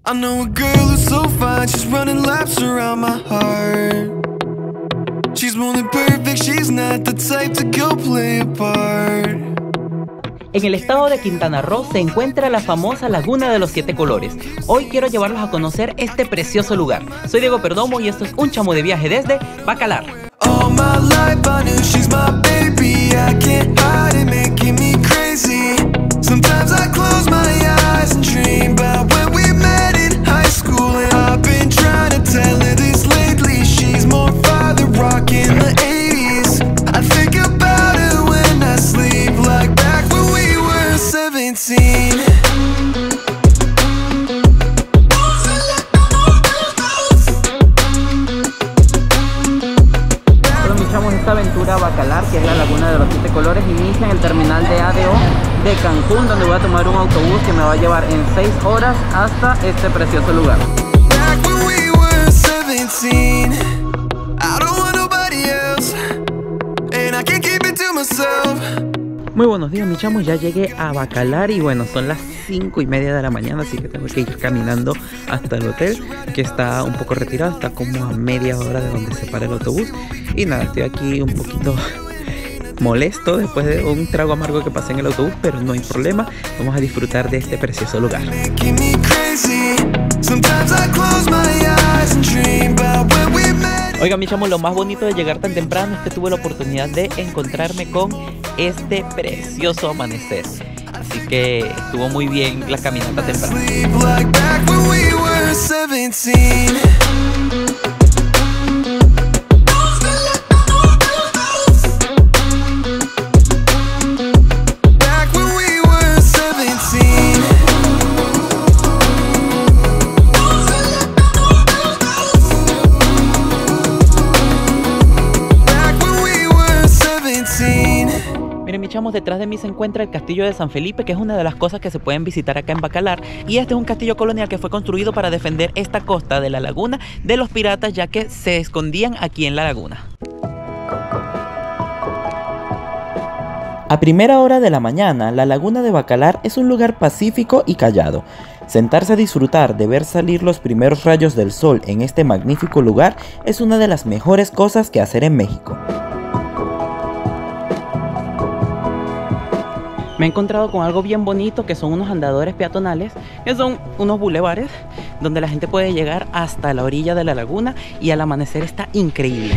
I know a girl who's so fine, she's running laps around my heart. She's more than perfect, she's not the type to go play a part. En el estado de Quintana Roo se encuentra la famosa Laguna de los 7 Colores. Hoy quiero llevarlos a conocer este precioso lugar. Soy Diego Perdomo y esto es Un Chamo de Viaje desde Bacalar. All my life I knew she's my baby. I can't hide it, making me crazy. Sometimes I close my eyes and dream about when we met in high school. And I've been trying to tell her this lately. She's more father rock in the 80s. I think about her when I sleep, like back when we were 17. Esta aventura a Bacalar, que es la Laguna de los 7 Colores, inicia en el terminal de ADO de Cancún, donde voy a tomar un autobús que me va a llevar en 6 horas hasta este precioso lugar. Muy buenos días, mis chamos, ya llegué a Bacalar y bueno, son las 5:30 de la mañana, así que tengo que ir caminando hasta el hotel, que está un poco retirado, está como a media hora de donde se para el autobús. Y nada, estoy aquí un poquito molesto después de un trago amargo que pasé en el autobús, pero no hay problema, vamos a disfrutar de este precioso lugar. Oiga, mi chamo, lo más bonito de llegar tan temprano es que tuve la oportunidad de encontrarme con este precioso amanecer. Así que estuvo muy bien la caminata temprano. Detrás de mí se encuentra el castillo de San Felipe, que es una de las cosas que se pueden visitar acá en Bacalar, y este es un castillo colonial que fue construido para defender esta costa de la laguna de los piratas, ya que se escondían aquí en la laguna. A primera hora de la mañana, la laguna de Bacalar es un lugar pacífico y callado. Sentarse a disfrutar de ver salir los primeros rayos del sol en este magnífico lugar es una de las mejores cosas que hacer en México. Me he encontrado con algo bien bonito, que son unos andadores peatonales, que son unos bulevares donde la gente puede llegar hasta la orilla de la laguna y al amanecer está increíble.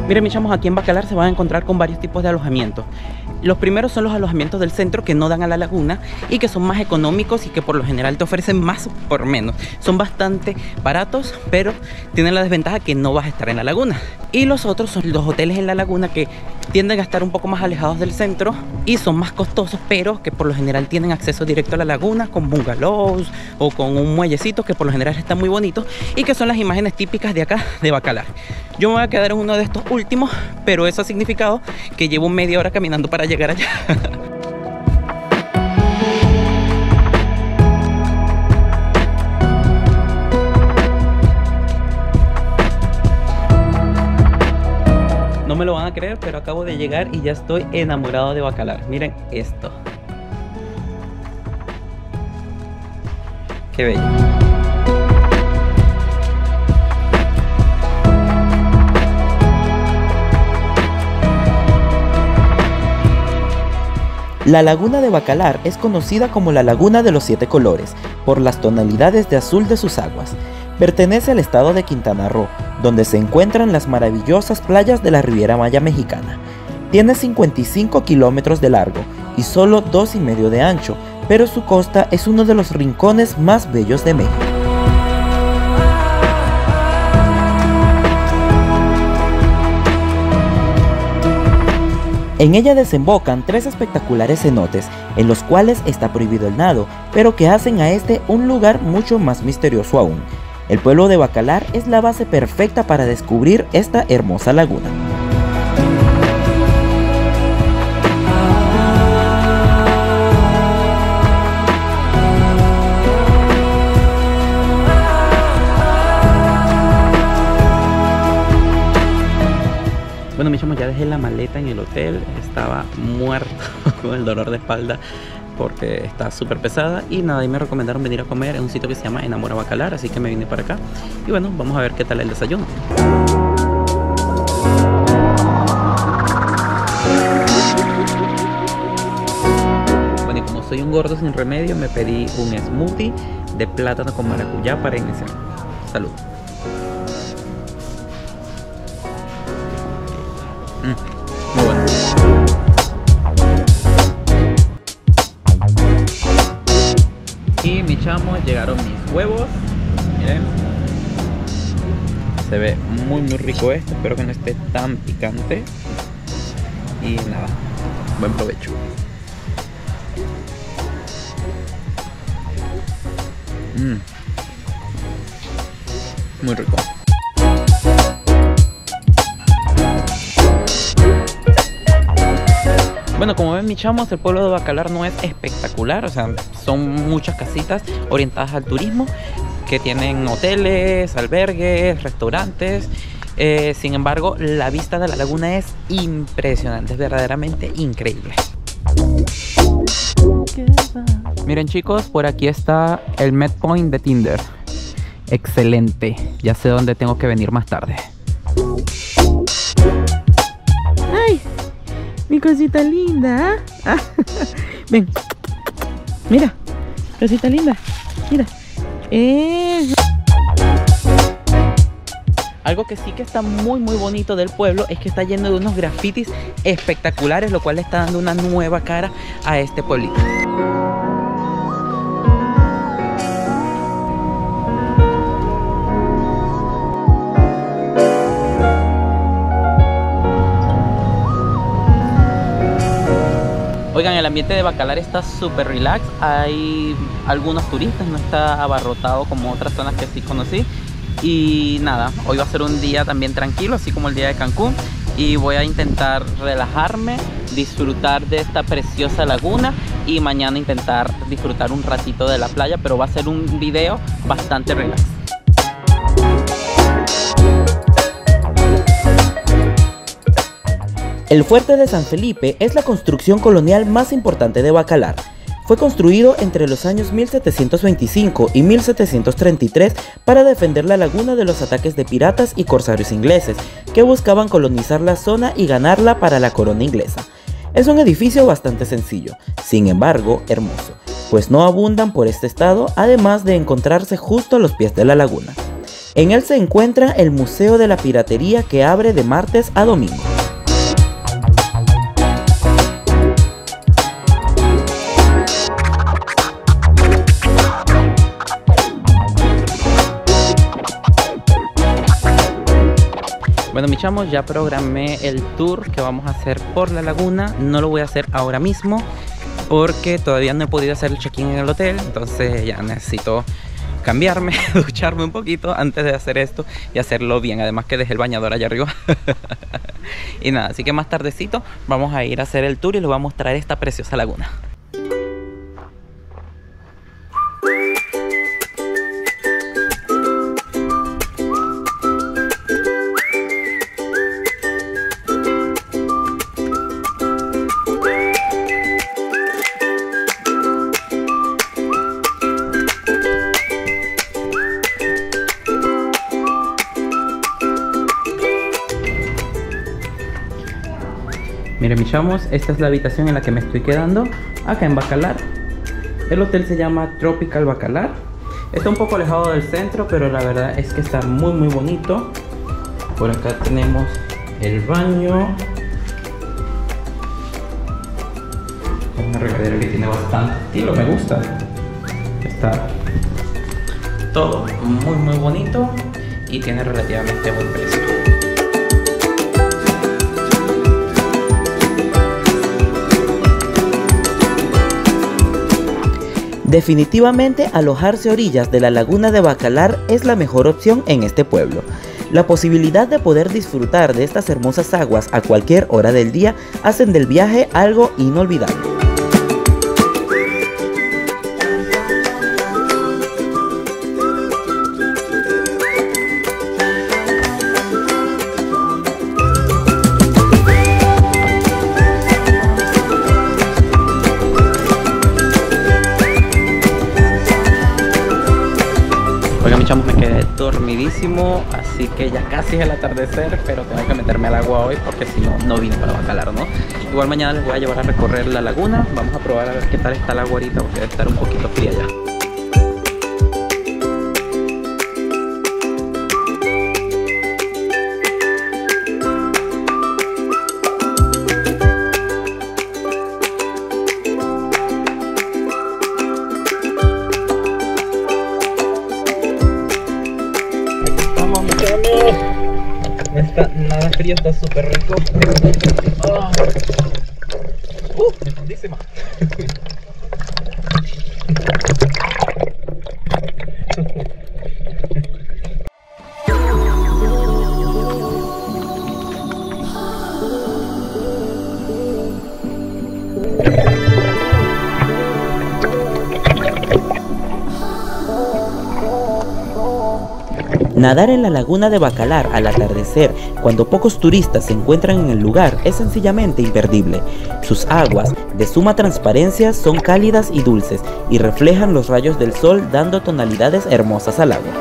Miren, mis chamos, aquí en Bacalar se van a encontrar con varios tipos de alojamientos. Los primeros son los alojamientos del centro, que no dan a la laguna y que son más económicos y que por lo general te ofrecen más por menos. Son bastante baratos, pero tienen la desventaja que no vas a estar en la laguna. Y los otros son los hoteles en la laguna, que tienden a estar un poco más alejados del centro y son más costosos, pero que por lo general tienen acceso directo a la laguna, con bungalows o con un muellecito que por lo general está muy bonito y que son las imágenes típicas de acá de Bacalar. Yo me voy a quedar en uno de estos últimos, pero eso ha significado que llevo media hora caminando para llegar allá. No me lo van a creer, pero acabo de llegar y ya estoy enamorado de Bacalar. Miren esto. Qué bello. La laguna de Bacalar es conocida como la Laguna de los 7 Colores, por las tonalidades de azul de sus aguas. Pertenece al estado de Quintana Roo, donde se encuentran las maravillosas playas de la Riviera Maya mexicana. Tiene 55 kilómetros de largo y solo 2,5 de ancho, pero su costa es uno de los rincones más bellos de México. En ella desembocan 3 espectaculares cenotes, en los cuales está prohibido el nado, pero que hacen a este un lugar mucho más misterioso aún. El pueblo de Bacalar es la base perfecta para descubrir esta hermosa laguna. Michamos, ya dejé la maleta en el hotel. Estaba muerto con el dolor de espalda porque está súper pesada. Y nada, y me recomendaron venir a comer en un sitio que se llama Enamora Bacalar, así que me vine para acá. Y bueno, vamos a ver qué tal el desayuno. Bueno, y como soy un gordo sin remedio, me pedí un smoothie de plátano con maracuyá para iniciar. Salud. Muy bueno. Y mi chamo, llegaron mis huevos. Miren. Se ve muy rico esto. Espero que no esté tan picante. Y nada, buen provecho. Muy rico. Bueno, como ven, mis chamos, el pueblo de Bacalar no es espectacular. O sea, son muchas casitas orientadas al turismo que tienen hoteles, albergues, restaurantes. Sin embargo, la vista de la laguna es impresionante, es verdaderamente increíble. Miren, chicos, por aquí está el Met Point de Tinder. Excelente, ya sé dónde tengo que venir más tarde. ¡Ay! Mi cosita linda. ¿Ah? Ven. Mira, cosita linda. Mira. Algo que sí que está muy bonito del pueblo es que está lleno de unos grafitis espectaculares, lo cual le está dando una nueva cara a este pueblito. Oigan, el ambiente de Bacalar está súper relax. Hay algunos turistas, no está abarrotado como otras zonas que sí conocí. Y nada, hoy va a ser un día también tranquilo, así como el día de Cancún. Y voy a intentar relajarme, disfrutar de esta preciosa laguna. Y mañana intentar disfrutar un ratito de la playa, pero va a ser un video bastante relax. El fuerte de San Felipe es la construcción colonial más importante de Bacalar. Fue construido entre los años 1725 y 1733 para defender la laguna de los ataques de piratas y corsarios ingleses, que buscaban colonizar la zona y ganarla para la corona inglesa. Es un edificio bastante sencillo, sin embargo hermoso, pues no abundan por este estado, además de encontrarse justo a los pies de la laguna. En él se encuentra el Museo de la Piratería, que abre de martes a domingo. Bueno, mis chamos, ya programé el tour que vamos a hacer por la laguna. No lo voy a hacer ahora mismo porque todavía no he podido hacer el check-in en el hotel. Entonces ya necesito cambiarme, ducharme un poquito antes de hacer esto y hacerlo bien. Además que dejé el bañador allá arriba. Y nada, así que más tardecito vamos a ir a hacer el tour y les voy a mostrar esta preciosa laguna. Miren, mis chamos, esta es la habitación en la que me estoy quedando acá en Bacalar. El hotel se llama Tropical Bacalar. Está un poco alejado del centro, pero la verdad es que está muy bonito. Por acá tenemos el baño. Es una regadera que tiene bastante estilo, me gusta. Está todo muy bonito y tiene relativamente buen precio. Definitivamente alojarse a orillas de la laguna de Bacalar es la mejor opción en este pueblo. La posibilidad de poder disfrutar de estas hermosas aguas a cualquier hora del día hacen del viaje algo inolvidable. dormidísimo, así que ya casi es el atardecer, pero tengo que meterme al agua hoy porque si no, no vine para Bacalar, ¿no? Igual mañana les voy a llevar a recorrer la laguna. Vamos a probar a ver qué tal está el agua ahorita, porque debe estar un poquito fría ya. No está nada frío, está súper rico. Oh. Lindísima. Nadar en la laguna de Bacalar al atardecer, cuando pocos turistas se encuentran en el lugar, es sencillamente imperdible. Sus aguas, de suma transparencia, son cálidas y dulces y reflejan los rayos del sol, dando tonalidades hermosas al agua.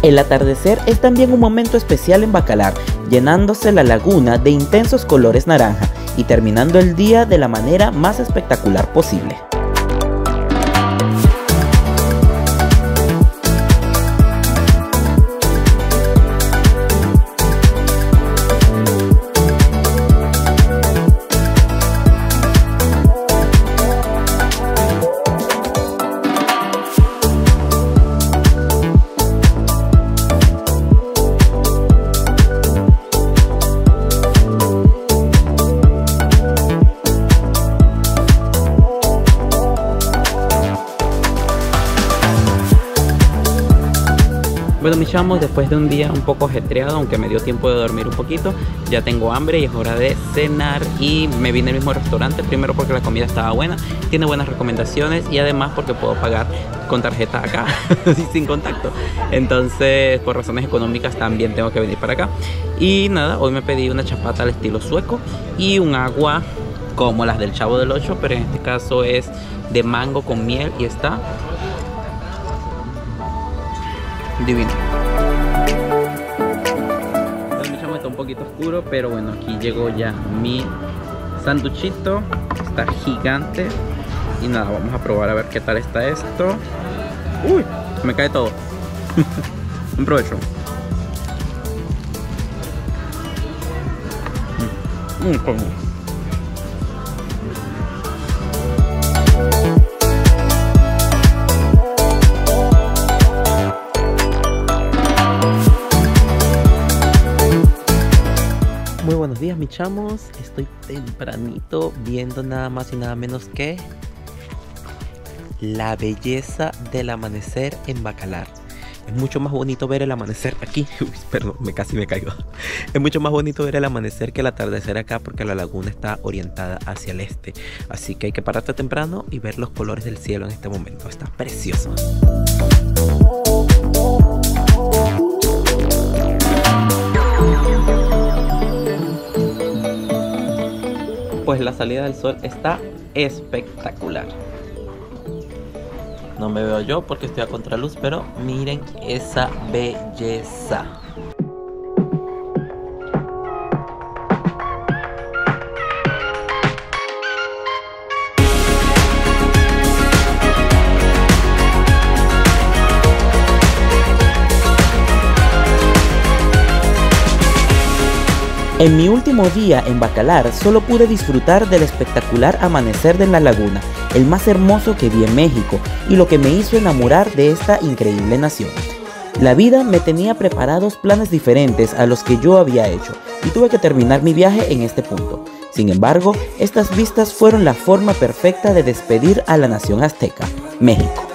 El atardecer es también un momento especial en Bacalar, llenándose la laguna de intensos colores naranja y terminando el día de la manera más espectacular posible. Bueno, mis chamos, después de un día un poco ajetreado, aunque me dio tiempo de dormir un poquito, ya tengo hambre y es hora de cenar. Y me vine al mismo restaurante, primero porque la comida estaba buena, tiene buenas recomendaciones y además porque puedo pagar con tarjeta acá sin contacto. Entonces, por razones económicas también tengo que venir para acá. Y nada, hoy me pedí una chapata al estilo sueco y un agua como las del Chavo del Ocho, pero en este caso es de mango con miel y está divino. Está un poquito oscuro, pero bueno, aquí llegó ya mi sanduchito. Está gigante. Y nada, vamos a probar a ver qué tal está esto. Uy, me cae todo. Un provecho. Coño. Muy buenos días, mis chamos. Estoy tempranito viendo nada más y nada menos que la belleza del amanecer en Bacalar. Es mucho más bonito ver el amanecer aquí. Uy, perdón, casi me caigo. Es mucho más bonito ver el amanecer que el atardecer acá, porque la laguna está orientada hacia el este. Así que hay que pararte temprano y ver los colores del cielo en este momento. Está precioso. Pues la salida del sol está espectacular. No me veo yo porque estoy a contraluz, pero miren esa belleza. En mi último día en Bacalar solo pude disfrutar del espectacular amanecer de la laguna, el más hermoso que vi en México y lo que me hizo enamorar de esta increíble nación. La vida me tenía preparados planes diferentes a los que yo había hecho y tuve que terminar mi viaje en este punto. Sin embargo, estas vistas fueron la forma perfecta de despedir a la nación azteca, México.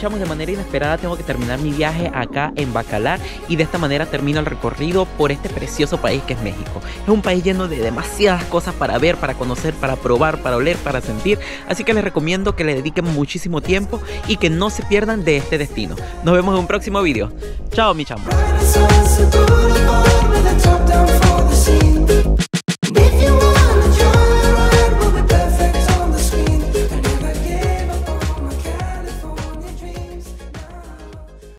chamos, de manera inesperada tengo que terminar mi viaje acá en Bacalar y de esta manera termino el recorrido por este precioso país que es México. Es un país lleno de demasiadas cosas para ver, para conocer, para probar, para oler, para sentir, así que les recomiendo que le dediquen muchísimo tiempo y que no se pierdan de este destino. Nos vemos en un próximo video. Chao, mi chamo.